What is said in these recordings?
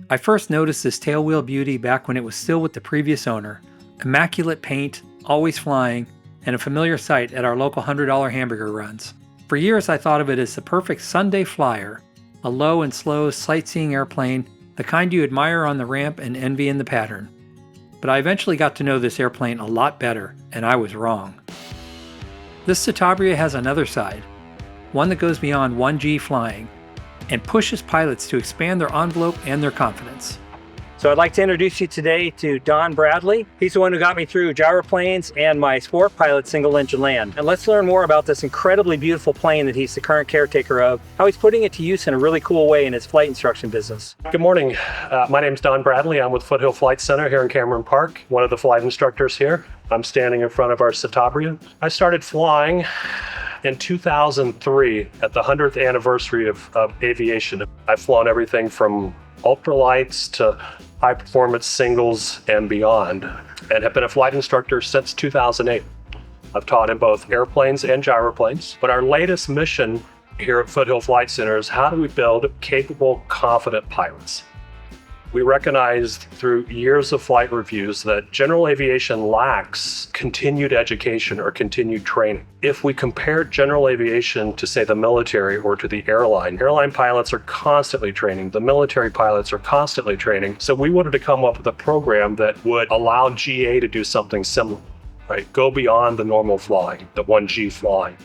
I first noticed this tailwheel beauty back when it was still with the previous owner. Immaculate paint, always flying, and a familiar sight at our local $100 hamburger runs. For years I thought of it as the perfect Sunday flyer, a low and slow sightseeing airplane, the kind you admire on the ramp and envy in the pattern. But I eventually got to know this airplane a lot better, and I was wrong. This Citabria has another side, one that goes beyond 1G flying, and pushes pilots to expand their envelope and their confidence. So I'd like to introduce you today to Don Bradley. He's the one who got me through gyroplanes and my sport pilot single engine land. And let's learn more about this incredibly beautiful plane that he's the current caretaker of, how he's putting it to use in a really cool way in his flight instruction business. Good morning. My name's Don Bradley. I'm with Foothill Flight Center here in Cameron Park, one of the flight instructors here. I'm standing in front of our Citabria. I started flying in 2003 at the 100th anniversary of aviation. I've flown everything from ultralights to high performance singles and beyond, and have been a flight instructor since 2008. I've taught in both airplanes and gyroplanes, but our latest mission here at Foothill Flight Center is how do we build capable, confident pilots? We recognized through years of flight reviews that general aviation lacks continued education or continued training. If we compare general aviation to, say, the military or to the airline pilots are constantly training, the military pilots are constantly training. So we wanted to come up with a program that would allow GA to do something similar, right? Go beyond the normal flying, the 1G flying.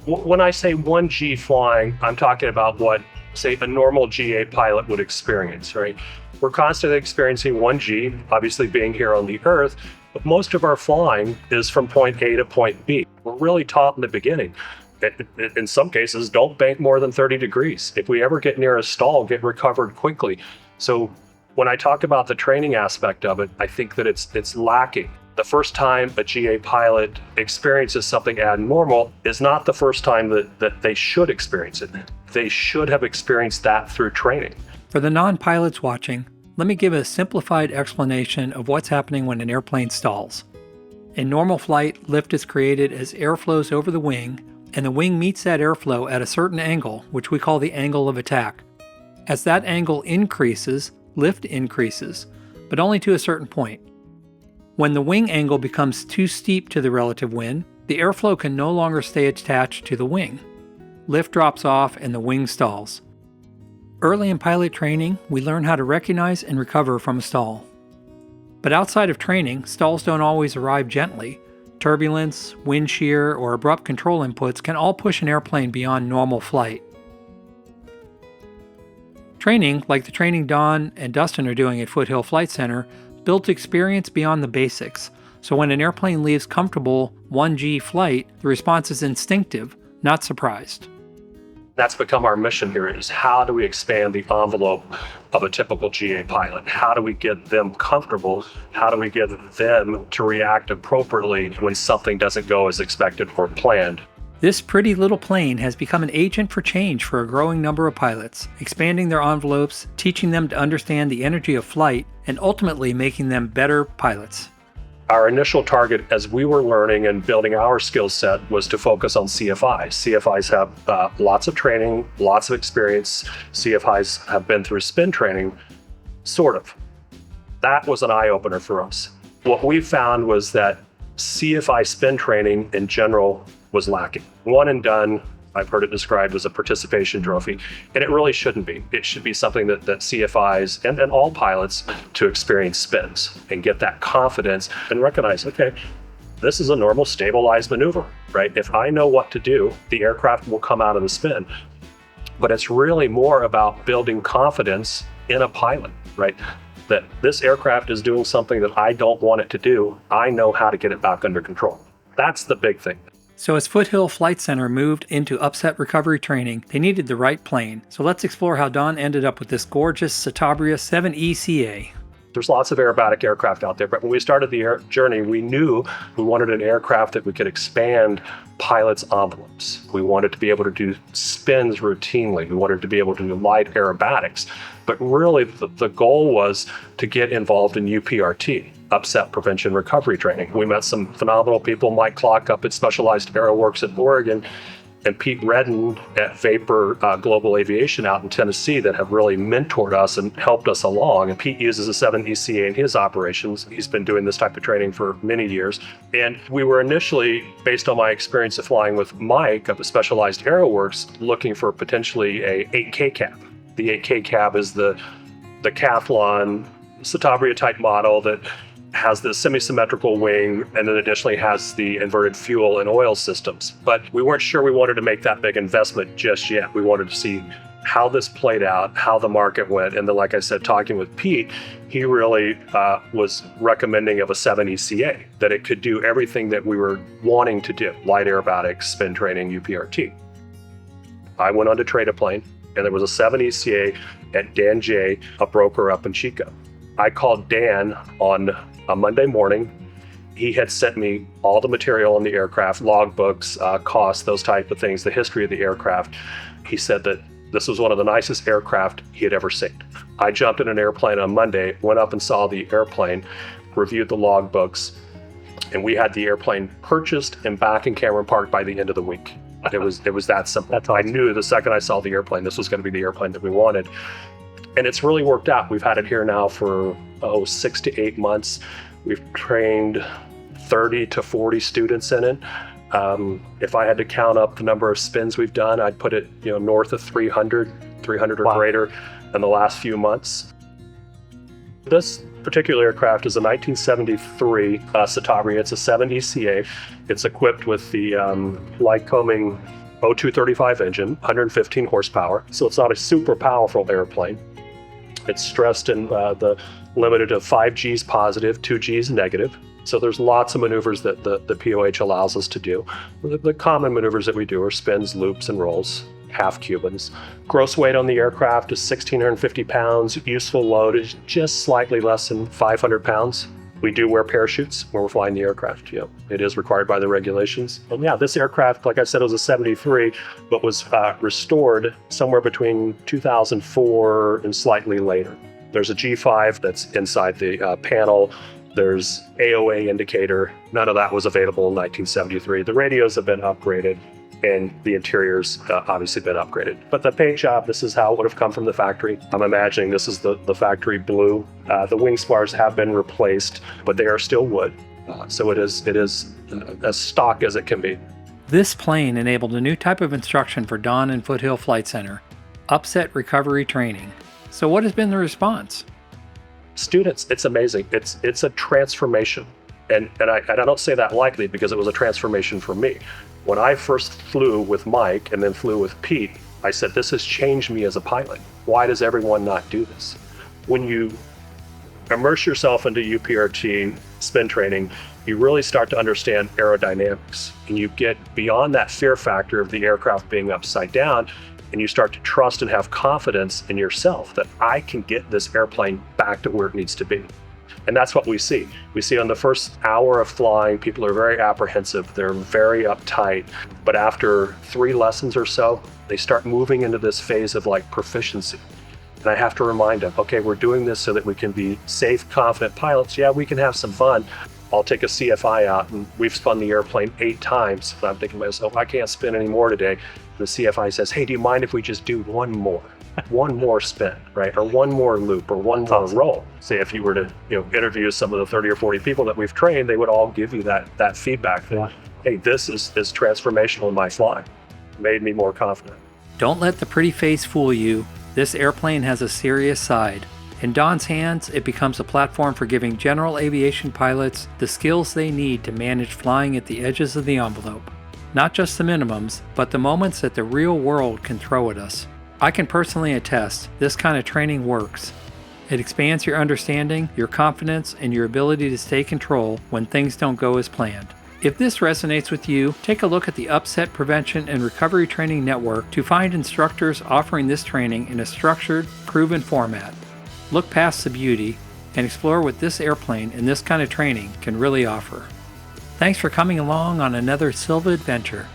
When I say 1G flying, I'm talking about what, say, a normal GA pilot would experience, right? We're constantly experiencing 1G, obviously being here on the Earth, but most of our flying is from point A to point B. We're really taught in the beginning, in some cases, don't bank more than 30 degrees. If we ever get near a stall, get recovered quickly. So when I talk about the training aspect of it, I think that it's lacking. The first time a GA pilot experiences something abnormal is not the first time that they should experience it. They should have experienced that through training. For the non-pilots watching, let me give a simplified explanation of what's happening when an airplane stalls. In normal flight, lift is created as air flows over the wing, and the wing meets that airflow at a certain angle, which we call the angle of attack. As that angle increases, lift increases, but only to a certain point. When the wing angle becomes too steep to the relative wind, the airflow can no longer stay attached to the wing. Lift drops off and the wing stalls. Early in pilot training, we learn how to recognize and recover from a stall. But outside of training, stalls don't always arrive gently. Turbulence, wind shear, or abrupt control inputs can all push an airplane beyond normal flight. Training, like the training Don and Dustin are doing at Foothill Flight Center, builds experience beyond the basics, so when an airplane leaves comfortable 1G flight, the response is instinctive, not surprised. That's become our mission here, is how do we expand the envelope of a typical GA pilot? How do we get them comfortable? How do we get them to react appropriately when something doesn't go as expected or planned? This pretty little plane has become an agent for change for a growing number of pilots, expanding their envelopes, teaching them to understand the energy of flight, and ultimately making them better pilots. Our initial target as we were learning and building our skill set was to focus on CFIs. CFIs have lots of training, lots of experience. CFIs have been through spin training, sort of. That was an eye-opener for us. What we found was that CFI spin training in general was lacking. One and done, I've heard it described as a participation trophy, and it really shouldn't be. It should be something that CFIs and all pilots to experience spins and get that confidence and recognize, okay, this is a normal stabilized maneuver, right? If I know what to do, the aircraft will come out of the spin. But it's really more about building confidence in a pilot, right? That this aircraft is doing something that I don't want it to do. I know how to get it back under control. That's the big thing. So as Foothill Flight Center moved into upset recovery training, they needed the right plane. So let's explore how Don ended up with this gorgeous Citabria 7ECA. There's lots of aerobatic aircraft out there, but when we started the journey, we knew we wanted an aircraft that we could expand pilots' envelopes. We wanted to be able to do spins routinely. We wanted to be able to do light aerobatics. But really, the goal was to get involved in UPRT, upset prevention recovery training. We met some phenomenal people, Mike Clark up at Specialized Aero Works in Oregon, and Pete Redden at Vapor Global Aviation out in Tennessee that have really mentored us and helped us along. And Pete uses a 7 ECA in his operations. He's been doing this type of training for many years. And we were initially, based on my experience of flying with Mike up at Specialized Aeroworks, looking for potentially a 8K cab. The 8K cab is the Decathlon Citabria type model that has the semi-symmetrical wing and then additionally has the inverted fuel and oil systems. But we weren't sure we wanted to make that big investment just yet. We wanted to see how this played out, how the market went. And then, like I said, talking with Pete, he really was recommending of a 7 ECA, that it could do everything that we were wanting to do, light aerobatics, spin training, UPRT. I went on to trade a plane, and there was a 7 ECA at Dan J, a broker up in Chico. I called Dan on a Monday morning. He had sent me all the material on the aircraft, logbooks, costs, those type of things, the history of the aircraft. He said that this was one of the nicest aircraft he had ever seen. I jumped in an airplane on Monday, went up and saw the airplane, reviewed the logbooks, and we had the airplane purchased and back in Cameron Park by the end of the week. It was that simple. That's awesome. I knew the second I saw the airplane, this was going to be the airplane that we wanted. And it's really worked out. We've had it here now for 6 to 8 months. We've trained 30 to 40 students in it. If I had to count up the number of spins we've done, I'd put it north of 300 or Wow. greater in the last few months. This particular aircraft is a 1973 Citabria. It's a 7 ECA. It's equipped with the Lycoming 0235 engine, 115 horsepower. So it's not a super powerful airplane. It's stressed in the limited to 5 Gs positive, 2 Gs negative. So there's lots of maneuvers that the POH allows us to do. The common maneuvers that we do are spins, loops, and rolls, half Cubans. Gross weight on the aircraft is 1,650 pounds. Useful load is just slightly less than 500 pounds. We do wear parachutes when we're flying the aircraft. It is required by the regulations. And yeah, this aircraft, like I said, was a 73, but was restored somewhere between 2004 and slightly later. There's a G5 that's inside the panel. There's AOA indicator. None of that was available in 1973. The radios have been upgraded, and the interior's obviously been upgraded. But the paint job, this is how it would have come from the factory. I'm imagining this is the factory blue. The wing spars have been replaced, but they are still wood. So it is as stock as it can be. This plane enabled a new type of instruction for Don and Foothill Flight Center, upset recovery training. So what has been the response? Students, it's amazing. It's a transformation. And I don't say that lightly because it was a transformation for me. When I first flew with Mike and then flew with Pete, I said, this has changed me as a pilot. Why does everyone not do this? When you immerse yourself into UPRT spin training, you really start to understand aerodynamics, and you get beyond that fear factor of the aircraft being upside down, and you start to trust and have confidence in yourself that I can get this airplane back to where it needs to be. And that's what we see. We see on the first hour of flying, people are very apprehensive. They're very uptight. But after 3 lessons or so, they start moving into this phase of proficiency. And I have to remind them, okay, we're doing this so that we can be safe, confident pilots. Yeah, we can have some fun. I'll take a CFI out, and we've spun the airplane 8 times. And I'm thinking to myself, I can't spin any more today. The CFI says, hey, do you mind if we just do one more spin, right? Or one more loop, or one more roll. Say if you were to interview some of the 30 or 40 people that we've trained, they would all give you that feedback that, hey, this is transformational in my flying. Made me more confident. Don't let the pretty face fool you. This airplane has a serious side. In Don's hands, it becomes a platform for giving general aviation pilots the skills they need to manage flying at the edges of the envelope. Not just the minimums, but the moments that the real world can throw at us. I can personally attest, this kind of training works. It expands your understanding, your confidence, and your ability to stay control when things don't go as planned. If this resonates with you, take a look at the Upset Prevention and Recovery Training Network to find instructors offering this training in a structured, proven format. Look past the beauty and explore what this airplane and this kind of training can really offer. Thanks for coming along on another Silva adventure.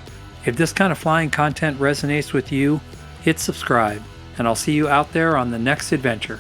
If this kind of flying content resonates with you, hit subscribe, and I'll see you out there on the next adventure.